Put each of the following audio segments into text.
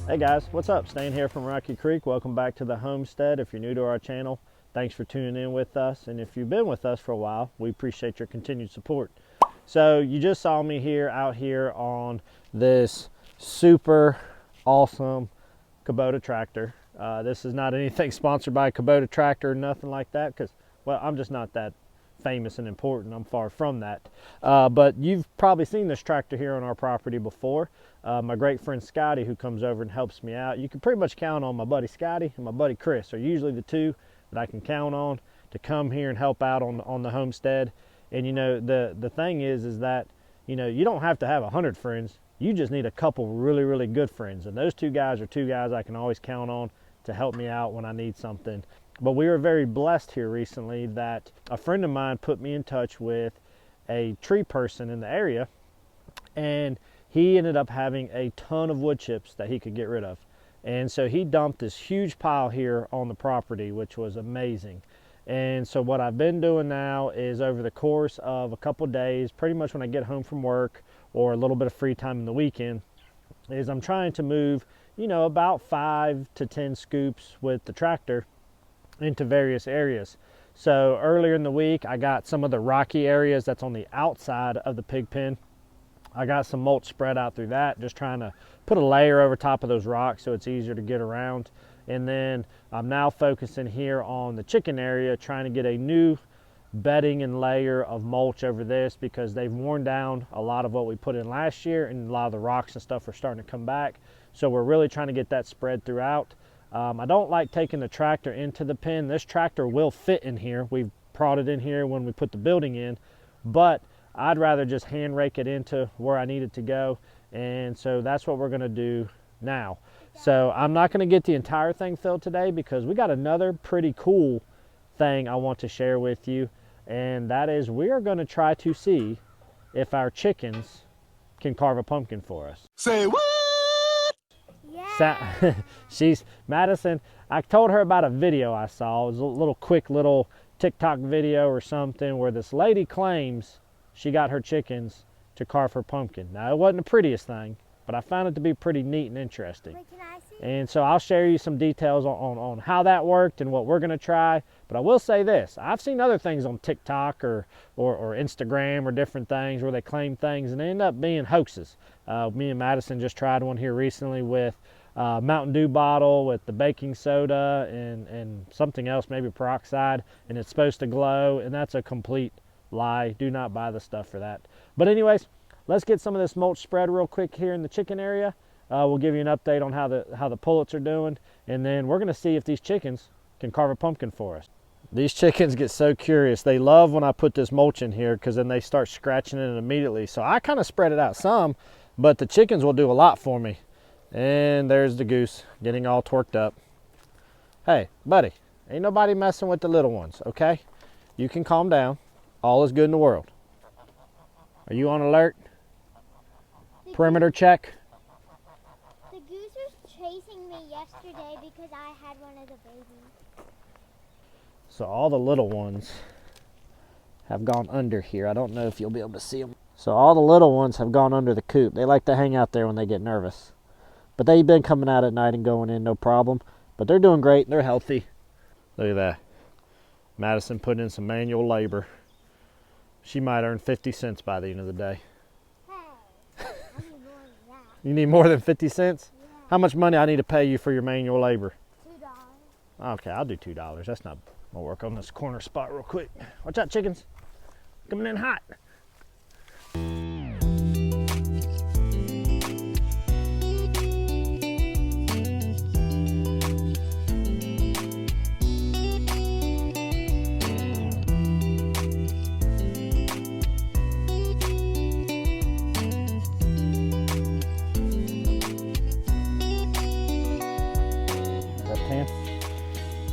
Hey guys, what's up? Stan here from Rocky Creek. Welcome back to the Homestead. If you're new to our channel, thanks for tuning in with us. And if you've been with us for a while, we appreciate your continued support. So you just saw me out here on this super awesome Kubota tractor. This is not anything sponsored by Kubota tractor or nothing like that, because, well, I'm just not that famous and important. I'm far from that. But you've probably seen this tractor here on our property before. My great friend Scotty, who comes over and helps me out, you can pretty much count on my buddy Scotty and my buddy Chris are usually the two that I can count on to come here and help out on the homestead. And you know, the thing is that, you know, you don't have to have 100 friends. You just need a couple really good friends, and those two guys are two guys I can always count on to help me out when I need something. But we were very blessed here recently that a friend of mine put me in touch with a tree person in the area, and he ended up having a ton of wood chips that he could get rid of. And so he dumped this huge pile here on the property, which was amazing. And so what I've been doing now is, over the course of a couple days, pretty much when I get home from work or a little bit of free time in the weekend, is I'm trying to move, you know, about 5 to 10 scoops with the tractor into various areas. So earlier in the week, I got some of the rocky areas that's on the outside of the pig pen. I got some mulch spread out through that, just trying to put a layer over top of those rocks so it's easier to get around. And then I'm now focusing here on the chicken area, trying to get a new bedding and layer of mulch over this, because they've worn down a lot of what we put in last year, and a lot of the rocks and stuff are starting to come back. So we're really trying to get that spread throughout. I don't like taking the tractor into the pen. This tractor will fit in here. We've brought it in here when we put the building in, but I'd rather just hand rake it into where I need it to go. And so that's what we're gonna do now. So I'm not gonna get the entire thing filled today, because we got another pretty cool thing I want to share with you. And that is, we are gonna try to see if our chickens can carve a pumpkin for us. Say what? She's Madison. I told her about a video I saw. It was a little quick little TikTok video or something where this lady claims she got her chickens to carve her pumpkin. Now, it wasn't the prettiest thing, but I found it to be pretty neat and interesting. Wait, can I see? And so I'll share you some details on how that worked and what we're going to try. But I will say this: I've seen other things on TikTok or Instagram or different things where they claim things and they end up being hoaxes. Me and Madison just tried one here recently with Mountain Dew bottle with the baking soda and something else, maybe peroxide, and it's supposed to glow, and that's a complete lie. Do not buy the stuff for that. But anyways, let's get some of this mulch spread real quick here in the chicken area. We'll give you an update on how the pullets are doing, and then we're going to see if these chickens can carve a pumpkin for us. These chickens get so curious. They love when I put this mulch in here, because then they start scratching it immediately. So I kind of spread it out some, but the chickens will do a lot for me. And there's the goose getting all twerked up. Hey, buddy, ain't nobody messing with the little ones, okay? You can calm down. All is good in the world. Are you on alert? Perimeter check. The goose was chasing me yesterday because I had one of the babies. So all the little ones have gone under here. I don't know if you'll be able to see them. So all the little ones have gone under the coop. They like to hang out there when they get nervous. But they've been coming out at night and going in, no problem. But they're doing great. They're healthy. Look at that. Madison put in some manual labor. She might earn 50 cents by the end of the day. Hey, I need more than that. You need more than 50 cents? Yeah. How much money I need to pay you for your manual labor? $2. Okay, I'll do $2. That's not... I'll work on this corner spot real quick. Watch out, chickens. Coming in hot.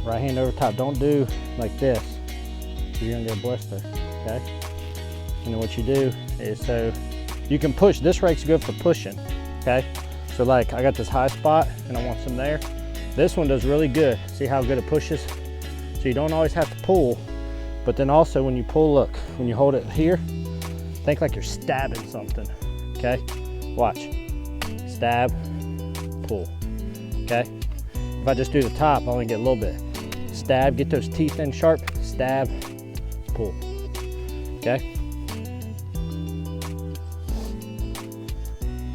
Right hand over top. Don't do like this, you're gonna get a blister, okay? And then what you do is, so you can push, this rake's good for pushing, okay? So like, I got this high spot and I want some there. This one does really good. See how good it pushes? So you don't always have to pull, but then also when you pull, look, when you hold it here, think like you're stabbing something, okay? Watch, stab, pull. okay? If I just do the top, I only get a little bit. Stab, get those teeth in sharp, stab, pull, okay?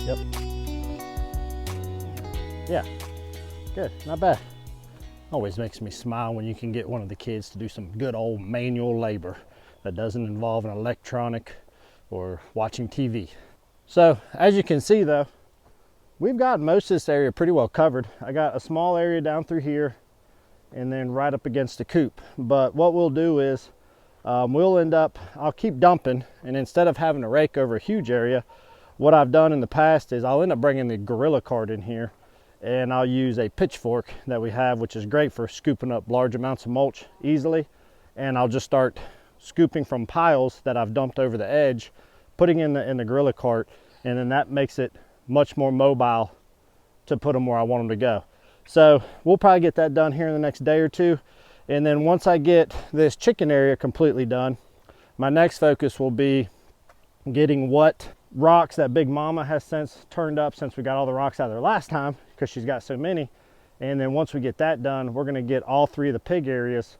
Yep. Yeah, good, not bad. Always makes me smile when you can get one of the kids to do some good old manual labor that doesn't involve an electronic or watching TV. So as you can see though, we've got most of this area pretty well covered. I got a small area down through here and then right up against the coop. But what we'll do is we'll end up, I'll keep dumping, and instead of having to rake over a huge area, what I've done in the past is I'll end up bringing the gorilla cart in here, and I'll use a pitchfork that we have, which is great for scooping up large amounts of mulch easily. And I'll just start scooping from piles that I've dumped over the edge, putting in the gorilla cart, and then that makes it much more mobile to put them where I want them to go. So we'll probably get that done here in the next day or two. And then once I get this chicken area completely done, my next focus will be getting what rocks that Big Mama has since turned up, since we got all the rocks out of there last time, because she's got so many. And then once we get that done, we're gonna get all 3 of the pig areas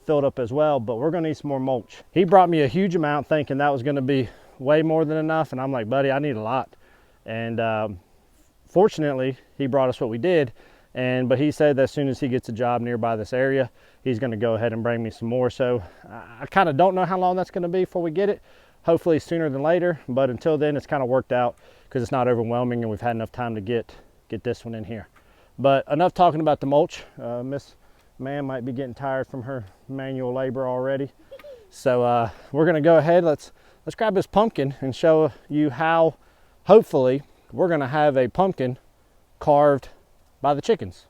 filled up as well, but we're gonna need some more mulch. He brought me a huge amount thinking that was gonna be way more than enough, and I'm like, buddy, I need a lot. And fortunately, he brought us what we did, but he said that as soon as he gets a job nearby this area, he's gonna go ahead and bring me some more. So I kind of don't know how long that's gonna be before we get it. Hopefully sooner than later, but until then it's kind of worked out because it's not overwhelming and we've had enough time to get this one in here. But enough talking about the mulch. Miss Man might be getting tired from her manual labor already. So we're gonna go ahead, let's grab this pumpkin and show you how hopefully we're gonna have a pumpkin carved by the chickens.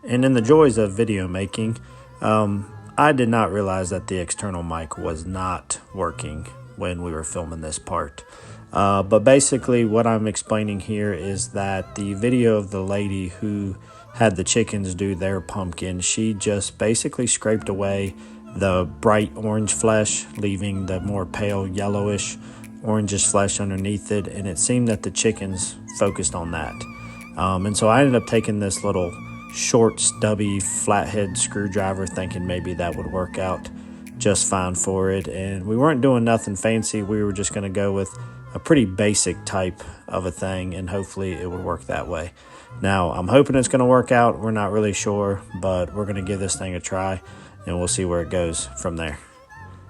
And in the joys of video making, I did not realize that the external mic was not working when we were filming this part. But basically what I'm explaining here is that the video of the lady who had the chickens do their pumpkin, she just basically scraped away the bright orange flesh, leaving the more pale yellowish orangish flesh underneath it, and it seemed that the chickens focused on that. And so I ended up taking this little short, stubby, flathead screwdriver, thinking maybe that would work out just fine for it. And we weren't doing nothing fancy. We were just going to go with a pretty basic type of a thing, and hopefully it would work that way. Now, I'm hoping it's going to work out. We're not really sure, but we're going to give this thing a try, and we'll see where it goes from there.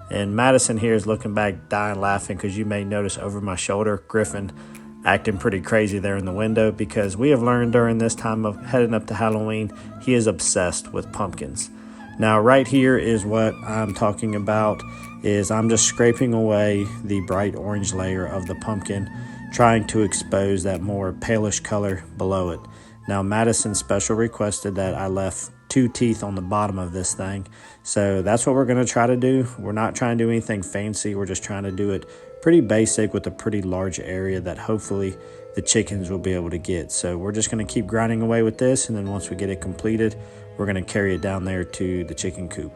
And Madison here is looking back, dying laughing, because you may notice over my shoulder, Griffin acting pretty crazy there in the window, because we have learned during this time of heading up to Halloween, he is obsessed with pumpkins. Now right here is what I'm talking about, is I'm just scraping away the bright orange layer of the pumpkin, trying to expose that more palish color below it. Now Madison special requested that I left 2 teeth on the bottom of this thing, so that's what we're going to try to do. We're not trying to do anything fancy, we're just trying to do it pretty basic with a pretty large area that hopefully the chickens will be able to get. So we're just going to keep grinding away with this, and then once we get it completed, we're going to carry it down there to the chicken coop.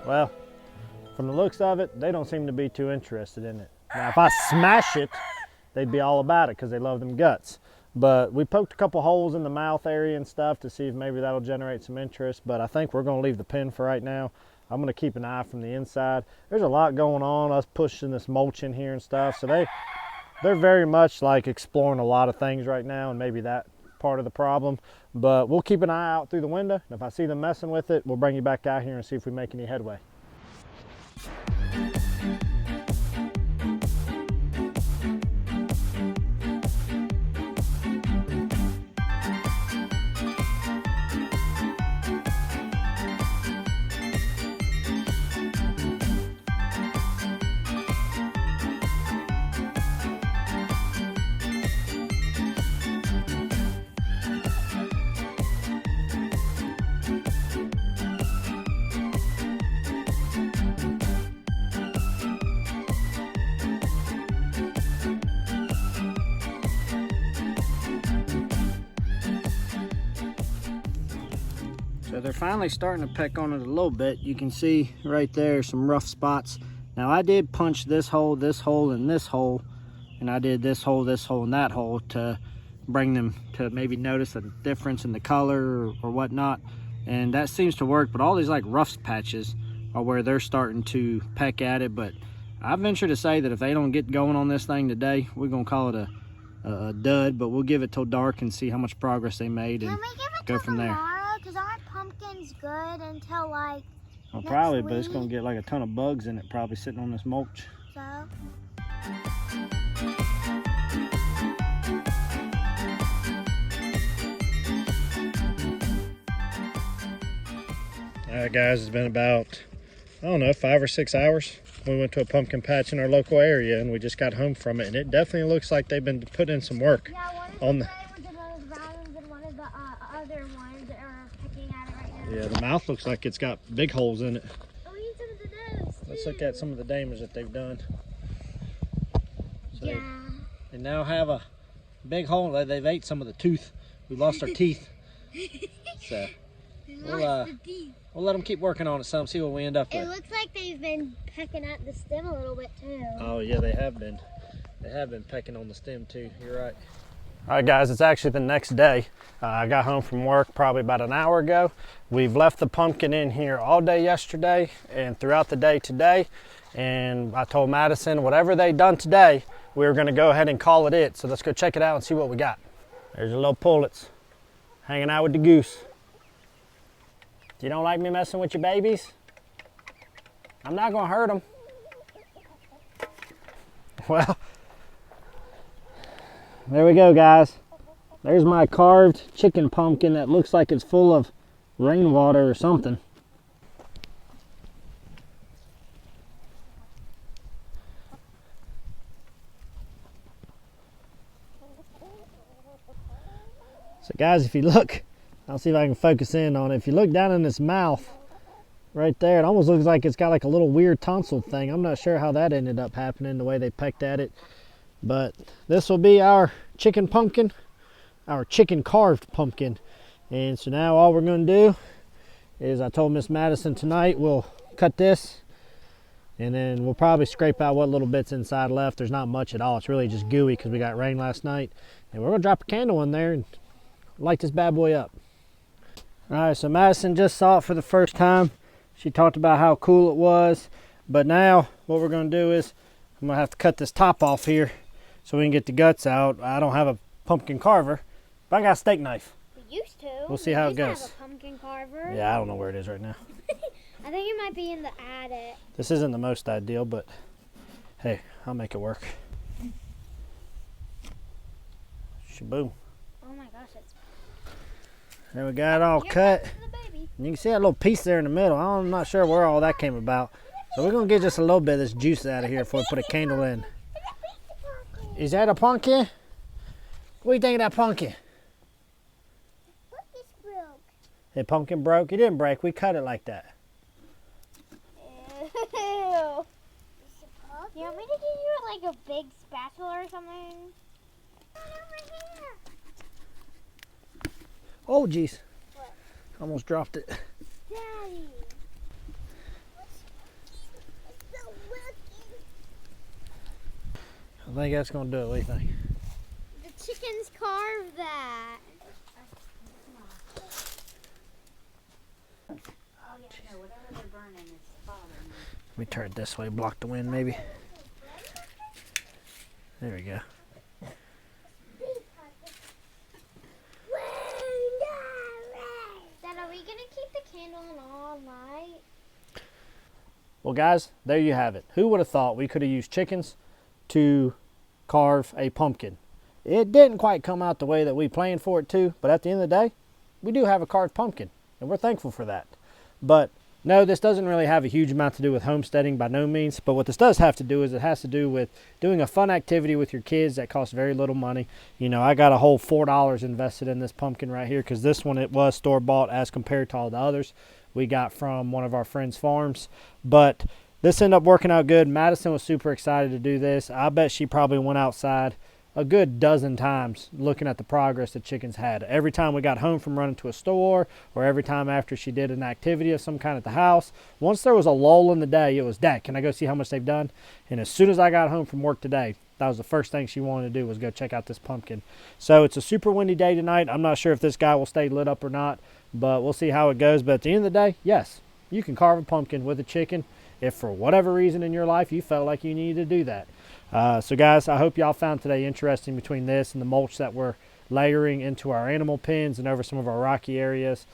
Well, from the looks of it, they don't seem to be too interested in it. Now, if I smash it, they'd be all about it because they love them guts. But we poked a couple holes in the mouth area and stuff to see if maybe that'll generate some interest. But I think we're going to leave the pen for right now. I'm going to keep an eye from the inside. There's a lot going on, us pushing this mulch in here and stuff. So they're very much like exploring a lot of things right now, and maybe that part of the problem. But we'll keep an eye out through the window, and if I see them messing with it, we'll bring you back out here and see if we make any headway. So they're finally starting to peck on it a little bit. You can see right there some rough spots. Now I did punch this hole, and this hole, and I did this hole, and that hole to bring them to maybe notice a difference in the color or whatnot. And that seems to work, but all these like rough patches are where they're starting to peck at it. But I venture to say that if they don't get going on this thing today, we're gonna call it a dud, but we'll give it till dark and see how much progress they made and go from there. Because our pumpkin's good until like well, probably, but it's gonna get like a ton of bugs in it, probably sitting on this mulch. So. All right, guys, it's been about, I don't know, 5 or 6 hours. We went to a pumpkin patch in our local area and we just got home from it, and it definitely looks like they've been putting in some work. Yeah, on the one of the brown ones and one of the other ones are pecking at it right now. Yeah, the mouth looks like it's got big holes in it. Oh, we need some of the nose. Let's look at some of the damage that they've done. So yeah. they now have a big hole. They've ate some of the tooth. We lost our teeth. So we'll let them keep working on it some, see what we end up with. It looks like they've been pecking at the stem a little bit too. Oh yeah, they have been. They have been pecking on the stem too, you're right. All right guys, it's actually the next day. I got home from work probably about an hour ago. We've left the pumpkin in here all day yesterday and throughout the day today. And I told Madison, whatever they done today, we were gonna go ahead and call it. So let's go check it out and see what we got. There's your little pullets hanging out with the goose. You don't like me messing with your babies? I'm not gonna hurt them. Well, there we go, guys. There's my carved chicken pumpkin that looks like it's full of rainwater or something. So guys, if you look, I'll see if I can focus in on it. If you look down in its mouth, right there, it almost looks like it's got like a little weird tonsil thing. I'm not sure how that ended up happening, the way they pecked at it. But this will be our chicken pumpkin, our chicken carved pumpkin. And so now all we're going to do is, I told Miss Madison tonight, we'll cut this and then we'll probably scrape out what little bits inside left. There's not much at all. It's really just gooey because we got rain last night. And we're going to drop a candle in there and light this bad boy up. All right, so Madison just saw it for the first time. She talked about how cool it was. But now what we're going to do is I'm going to have to cut this top off here so we can get the guts out. I don't have a pumpkin carver, but I got a steak knife. We used to. We'll see how it goes. Have a pumpkin carver. Yeah, I don't know where it is right now. I think it might be in the attic. This isn't the most ideal, but hey, I'll make it work. Shaboom. Oh my gosh, it's... There we got it all cut. You can see that little piece there in the middle. I'm not sure where all that came about. So we're going to get just a little bit of this juice out of here before we put a candle in. Is that a pumpkin? What do you think of that pumpkin? Pumpkin's broke. The pumpkin broke? It didn't break. We cut it like that. Ew. You want me to give you like a big spatula or something? Over here. Oh, jeez. What? Almost dropped it. Daddy. I think that's going to do it. What do you think? The chickens carved that. Oh, yeah, no, whatever they're burning is bothering me. Let me turn it this way, block the wind maybe. There we go. Dad, are we going to keep the candle on all night? Well, guys, there you have it. Who would have thought we could have used chickens to carve a pumpkin? It didn't quite come out the way that we planned for it to, but at the end of the day, we do have a carved pumpkin, and we're thankful for that. But no, this doesn't really have a huge amount to do with homesteading by no means, but what this does have to do is it has to do with doing a fun activity with your kids that costs very little money. You know, I got a whole $4 invested in this pumpkin right here because this one, it was store-bought as compared to all the others we got from one of our friends' farms. But this ended up working out good. Madison was super excited to do this. I bet she probably went outside a good dozen times looking at the progress the chickens had. Every time we got home from running to a store, or every time after she did an activity of some kind at the house, once there was a lull in the day, it was, Dad, can I go see how much they've done? And as soon as I got home from work today, that was the first thing she wanted to do, was go check out this pumpkin. So it's a super windy day tonight. I'm not sure if this guy will stay lit up or not, but we'll see how it goes. But at the end of the day, yes, you can carve a pumpkin with a chicken if for whatever reason in your life you felt like you needed to do that. So guys, I hope y'all found today interesting, between this and the mulch that we're layering into our animal pens and over some of our rocky areas.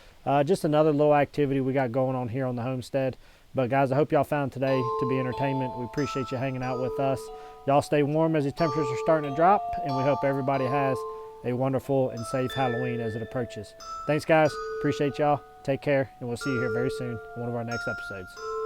Just another little activity we got going on here on the homestead. But guys, I hope y'all found today to be entertainment. We appreciate you hanging out with us. Y'all stay warm as the temperatures are starting to drop, and we hope everybody has a wonderful and safe Halloween as it approaches. Thanks guys, appreciate y'all. Take care, and we'll see you here very soon on one of our next episodes.